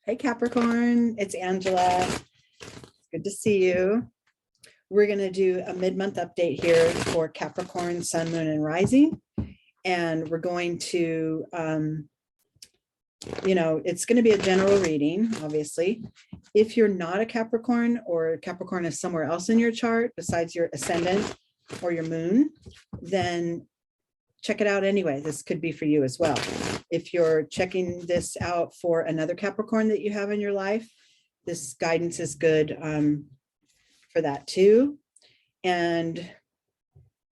Hey Capricorn, it's Angela. Good to see you. We're going to do a mid-month update here for Capricorn, Sun, Moon, and Rising. And we're going to, it's going to be a general reading, obviously. If you're not a Capricorn, or Capricorn is somewhere else in your chart besides your ascendant or your moon, then check it out anyway. This could be for you as well. If you're checking this out for another Capricorn that you have in your life, this guidance is good for that too. And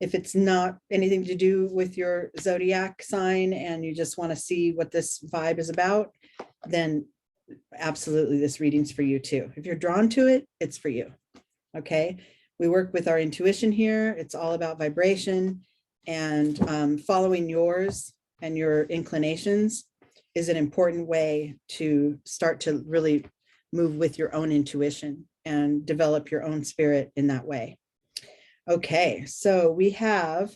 if it's not anything to do with your zodiac sign and you just want to see what this vibe is about, then absolutely this reading's for you too. If you're drawn to it, it's for you. Okay. We work with our intuition here. It's all about vibration, and following yours and your inclinations is an important way to start to really move with your own intuition and develop your own spirit in that way. Okay, so we have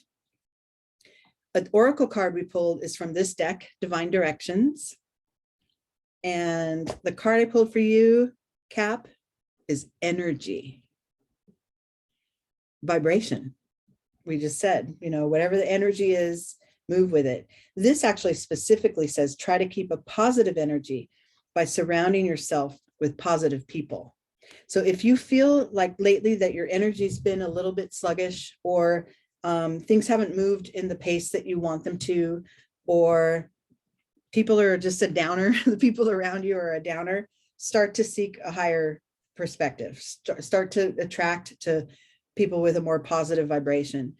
an oracle card we pulled is from this deck, Divine Directions. And the card I pulled for you, Cap, is energy. Vibration. We just said, whatever the energy is, move with it. This actually specifically says, try to keep a positive energy by surrounding yourself with positive people. So if you feel like lately that your energy's been a little bit sluggish, or things haven't moved in the pace that you want them to, or people are just a downer, the people around you are a downer, start to seek a higher perspective, start to attract to people with a more positive vibration.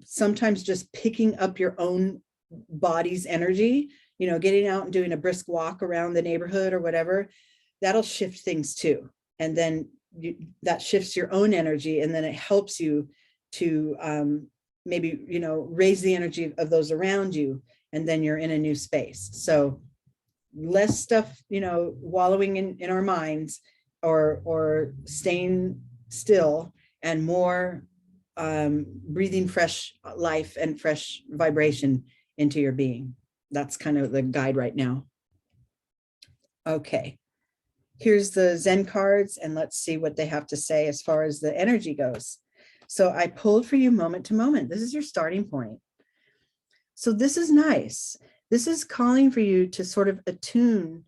Sometimes just picking up your own body's energy, getting out and doing a brisk walk around the neighborhood or whatever, that'll shift things too. And then that shifts your own energy, and then it helps you to maybe, raise the energy of those around you, and then you're in a new space. So less stuff, wallowing in our minds or staying still, and more breathing fresh life and fresh vibration into your being. That's kind of the guide right now. Okay, here's the Zen cards, and let's see what they have to say as far as the energy goes. So I pulled for you moment to moment. This is your starting point. So this is nice. This is calling for you to sort of attune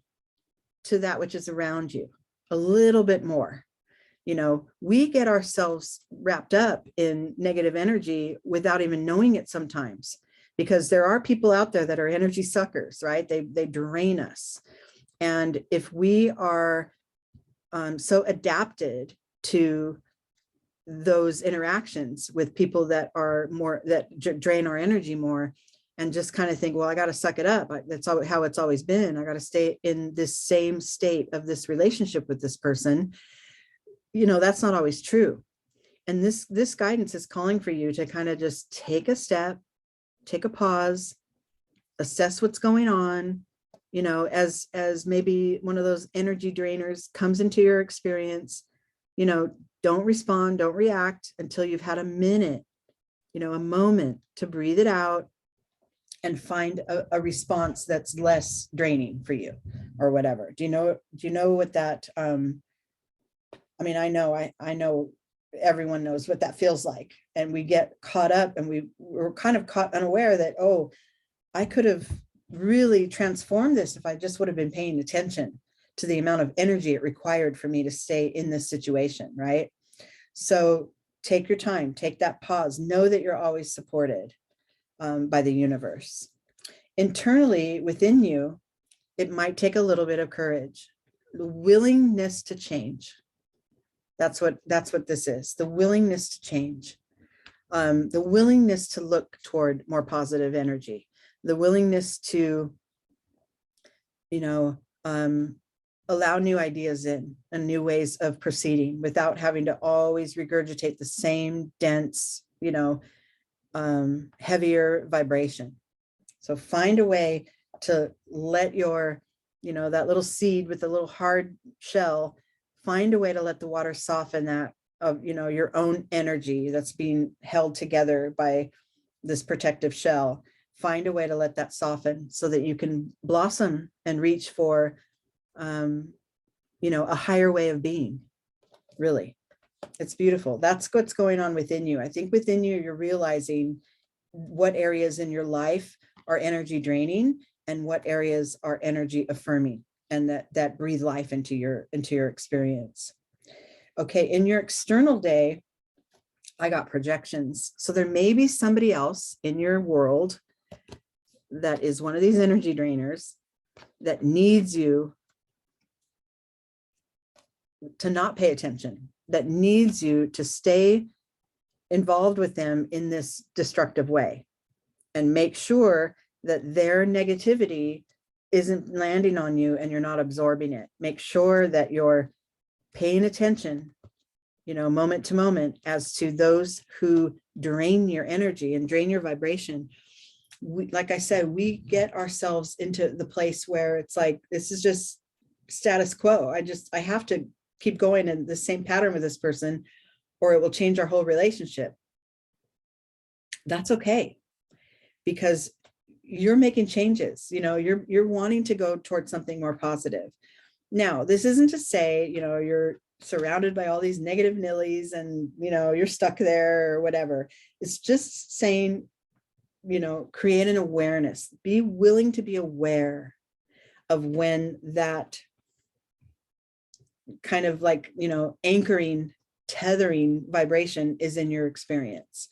to that which is around you a little bit more. We get ourselves wrapped up in negative energy without even knowing it sometimes, because there are people out there that are energy suckers, right? They drain us. And if we are so adapted to those interactions with people that are more, that drain our energy more, and just kind of think, well, I got to suck it up. That's how it's always been. I got to stay in this same state of this relationship with this person. That's not always true. And this guidance is calling for you to kind of just take a step, take a pause, assess what's going on, as maybe one of those energy drainers comes into your experience. Don't respond, don't react until you've had a minute, a moment to breathe it out and find a response that's less draining for you, or whatever. Do you know what that, I know everyone knows what that feels like, and we get caught up, and we're kind of caught unaware that, oh, I could have really transformed this if I just would have been paying attention to the amount of energy it required for me to stay in this situation, right? So take your time, take that pause, know that you're always supported by the universe. Internally within you, it might take a little bit of courage, the willingness to change. That's what this is, the willingness to change, the willingness to look toward more positive energy, the willingness to, allow new ideas in and new ways of proceeding without having to always regurgitate the same dense, heavier vibration. So find a way to let your, that little seed with the little hard shell, find a way to let the water soften that of, your own energy that's being held together by this protective shell, find a way to let that soften so that you can blossom and reach for, you know, a higher way of being. Really, it's beautiful. That's what's going on within you. I think within you, you're realizing what areas in your life are energy draining and what areas are energy affirming, and that breathe life into your experience. Okay, in your external day, I got projections. So there may be somebody else in your world that is one of these energy drainers that needs you to not pay attention, that needs you to stay involved with them in this destructive way, and make sure that their negativity isn't landing on you and you're not absorbing it. Make sure that you're paying attention, you know, moment to moment, as to those who drain your energy and drain your vibration. Like I said, we get ourselves into the place where it's like, this is just status quo. I have to keep going in the same pattern with this person, or it will change our whole relationship. That's okay, because you're making changes. You know, you're wanting to go towards something more positive. Now, this isn't to say, you know, you're surrounded by all these negative nillies and, you know, you're stuck there or whatever. It's just saying, you know, create an awareness, be willing to be aware of when that kind of like, you know, anchoring, tethering vibration is in your experience.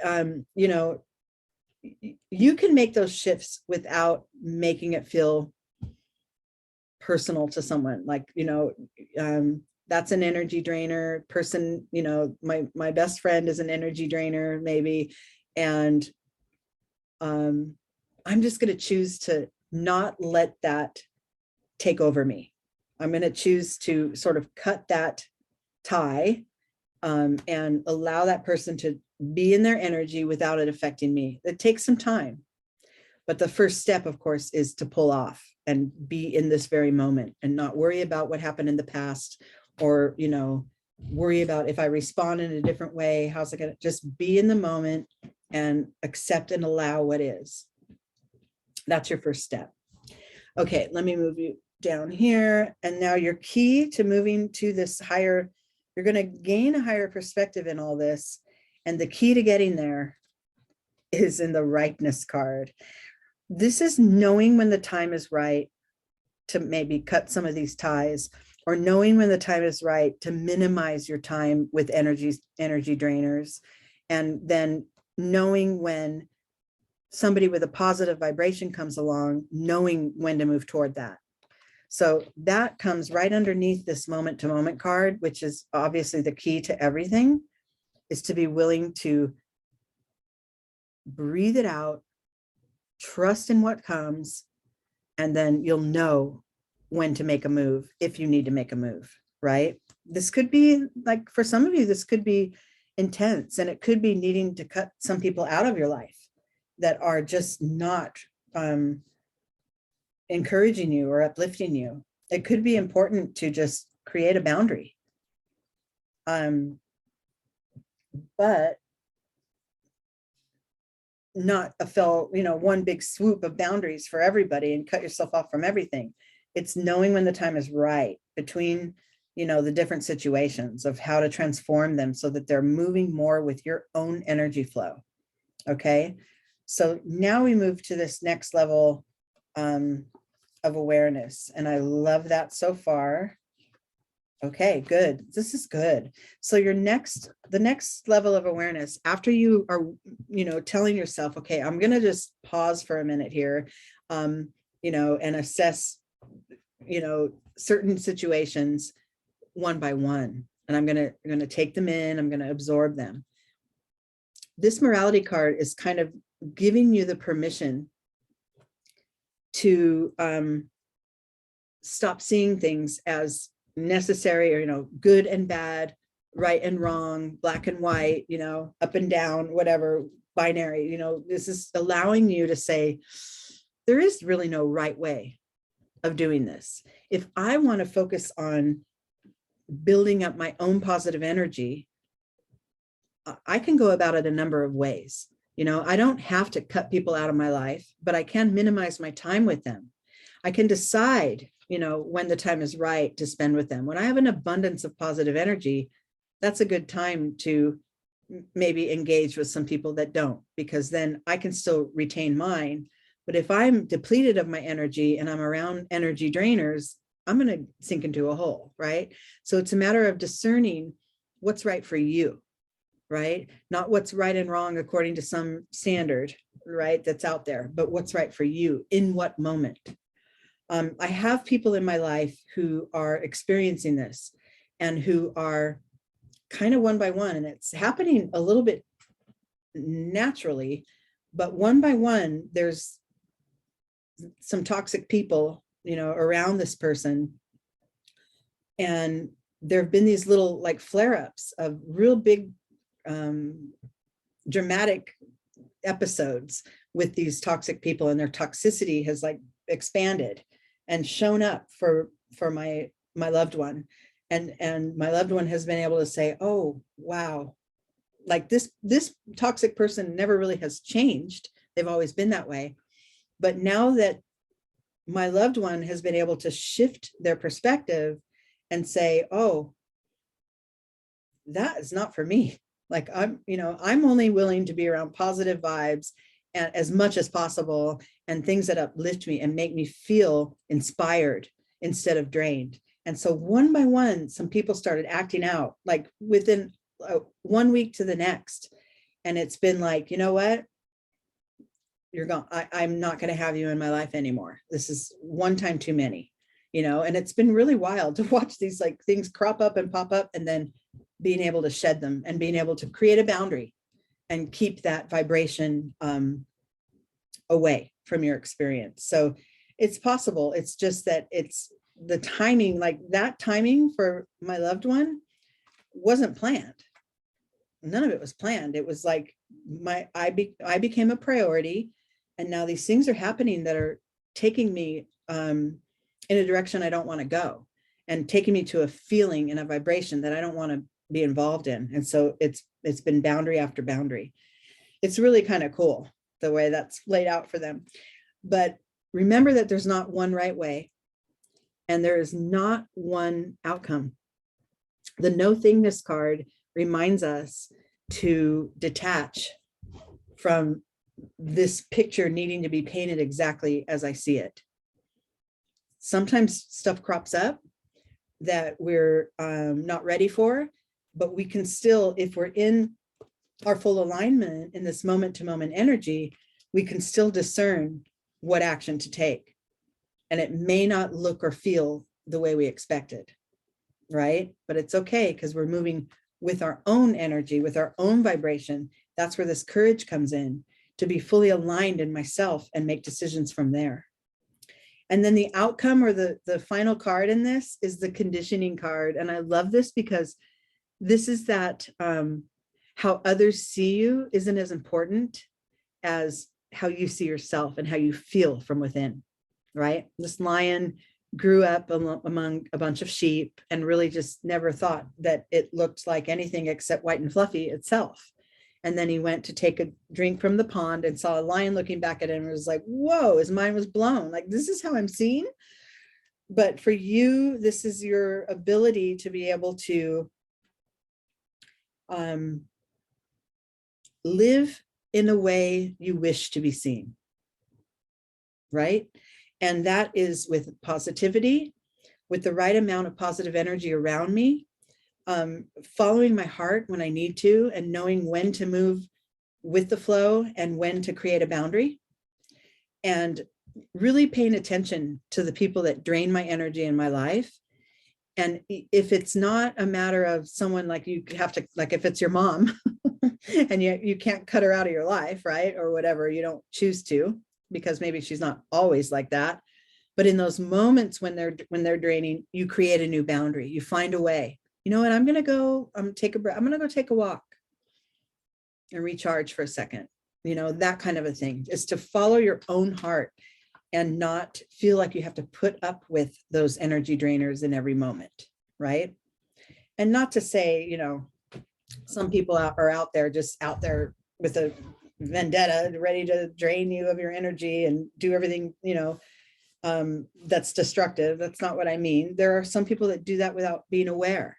You know, you can make those shifts without making it feel personal to someone. Like, you know, that's an energy drainer person. You know, my best friend is an energy drainer maybe. And I'm just going to choose to not let that take over me. I'm going to choose to sort of cut that tie, and allow that person to be in their energy without it affecting me. It takes some time. But the first step, of course, is to pull off and be in this very moment and not worry about what happened in the past, or, you know, worry about if I respond in a different way, how's it going to, just be in the moment and accept and allow what is. That's your first step. Okay, let me move you down here. And now your key to moving to this higher, you're going to gain a higher perspective in all this. And the key to getting there is in the ripeness card. This is knowing when the time is right to maybe cut some of these ties, or knowing when the time is right to minimize your time with energy drainers, and then knowing when somebody with a positive vibration comes along, knowing when to move toward that. So that comes right underneath this moment to moment card, which is obviously the key to everything, is to be willing to breathe it out, trust in what comes, and then you'll know when to make a move if you need to make a move, right? This could be like, for some of you, this could be intense, and it could be needing to cut some people out of your life that are just not encouraging you or uplifting you. It could be important to just create a boundary. But not one big swoop of boundaries for everybody and cut yourself off from everything. It's knowing when the time is right between, the different situations of how to transform them so that they're moving more with your own energy flow. Okay. So now we move to this next level of awareness. And I love that so far. Okay, good. This is good. So the next level of awareness, after you are, telling yourself, okay, I'm going to just pause for a minute here, and assess, certain situations one by one. And I'm going to take them in, I'm going to absorb them. This morality card is kind of giving you the permission to stop seeing things as necessary, or good and bad, right and wrong, black and white, up and down, whatever, binary. This is allowing you to say there is really no right way of doing this. If I want to focus on building up my own positive energy, I can go about it a number of ways. You know, I don't have to cut people out of my life, but I can minimize my time with them. I can decide, you know, when the time is right to spend with them. When I have an abundance of positive energy, that's a good time to maybe engage with some people that don't, because then I can still retain mine. But if I'm depleted of my energy and I'm around energy drainers, I'm going to sink into a hole, right? So it's a matter of discerning what's right for you, right? Not what's right and wrong according to some standard, right, that's out there, but what's right for you in what moment. I have people in my life who are experiencing this and who are kind of one by one, and it's happening a little bit naturally, but one by one, there's some toxic people, you know, around this person. And there have been these little like flare-ups of real big dramatic episodes with these toxic people, and their toxicity has like expanded and shown up for my loved one. And my loved one has been able to say, oh, wow, like this toxic person never really has changed. They've always been that way. But now that my loved one has been able to shift their perspective and say, oh, that is not for me. Like I'm only willing to be around positive vibes and as much as possible, and things that uplift me and make me feel inspired instead of drained. And so one by one, some people started acting out like within 1 week to the next. And it's been like, you know what? You're gone. I'm not going to have you in my life anymore. This is one time too many, you know, and it's been really wild to watch these like things crop up and pop up, and then being able to shed them and being able to create a boundary and keep that vibration away from your experience. So it's possible. It's just that it's the timing, like that timing for my loved one wasn't planned. None of it was planned. It was like I became a priority, and now these things are happening that are taking me in a direction I don't want to go, and taking me to a feeling and a vibration that I don't want to be involved in. And so it's been boundary after boundary. It's really kind of cool the way that's laid out for them. But remember that there's not one right way, and there is not one outcome. The no thingness card reminds us to detach from this picture needing to be painted exactly as I see it. Sometimes stuff crops up that we're not ready for, but we can still, if we're in our full alignment in this moment to moment energy, we can still discern what action to take. And it may not look or feel the way we expected, right? But it's okay, because we're moving with our own energy, with our own vibration. That's where this courage comes in, to be fully aligned in myself and make decisions from there. And then the outcome, or the final card in this, is the conditioning card. And I love this because this is that how others see you isn't as important as how you see yourself and how you feel from within, right? This lion grew up among a bunch of sheep and really just never thought that it looked like anything except white and fluffy itself. And then he went to take a drink from the pond and saw a lion looking back at him and was like, whoa, his mind was blown. Like, this is how I'm seen. But for you, this is your ability to be able to live in a way you wish to be seen, right? And that is with positivity, with the right amount of positive energy around me, following my heart when I need to, and knowing when to move with the flow and when to create a boundary, and really paying attention to the people that drain my energy in my life. And if it's not a matter of someone like you have to, like if it's your mom and you can't cut her out of your life, right? Or whatever, you don't choose to, because maybe she's not always like that. But in those moments when they're draining, you create a new boundary. You find a way. You know what? I'm going to go take a breath. I'm going to go take a walk and recharge for a second. You know, that kind of a thing is to follow your own heart and not feel like you have to put up with those energy drainers in every moment, right? And not to say, you know, some people are out there just out there with a vendetta, ready to drain you of your energy and do everything, that's destructive. That's not what I mean. There are some people that do that without being aware,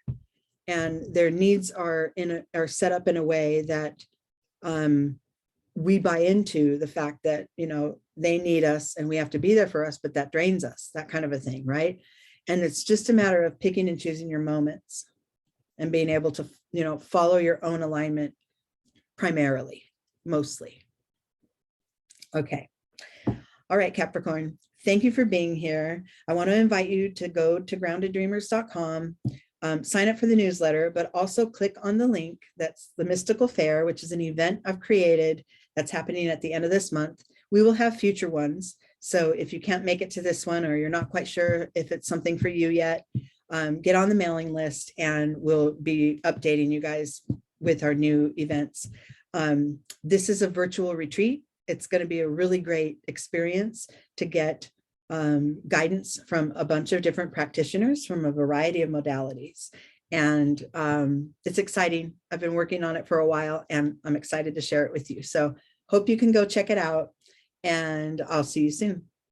and their needs are set up in a way that we buy into the fact that, they need us and we have to be there for us, but that drains us, that kind of a thing, right? And it's just a matter of picking and choosing your moments and being able to, follow your own alignment primarily, mostly. Okay. All right, Capricorn, thank you for being here. I want to invite you to go to groundeddreamers.com, sign up for the newsletter, but also click on the link. That's the Mystical Fair, which is an event I've created that's happening at the end of this month. We will have future ones. So if you can't make it to this one, or you're not quite sure if it's something for you yet, get on the mailing list and we'll be updating you guys with our new events. This is a virtual retreat. It's going to be a really great experience to get guidance from a bunch of different practitioners from a variety of modalities. And it's exciting. I've been working on it for a while and I'm excited to share it with you. So hope you can go check it out, and I'll see you soon.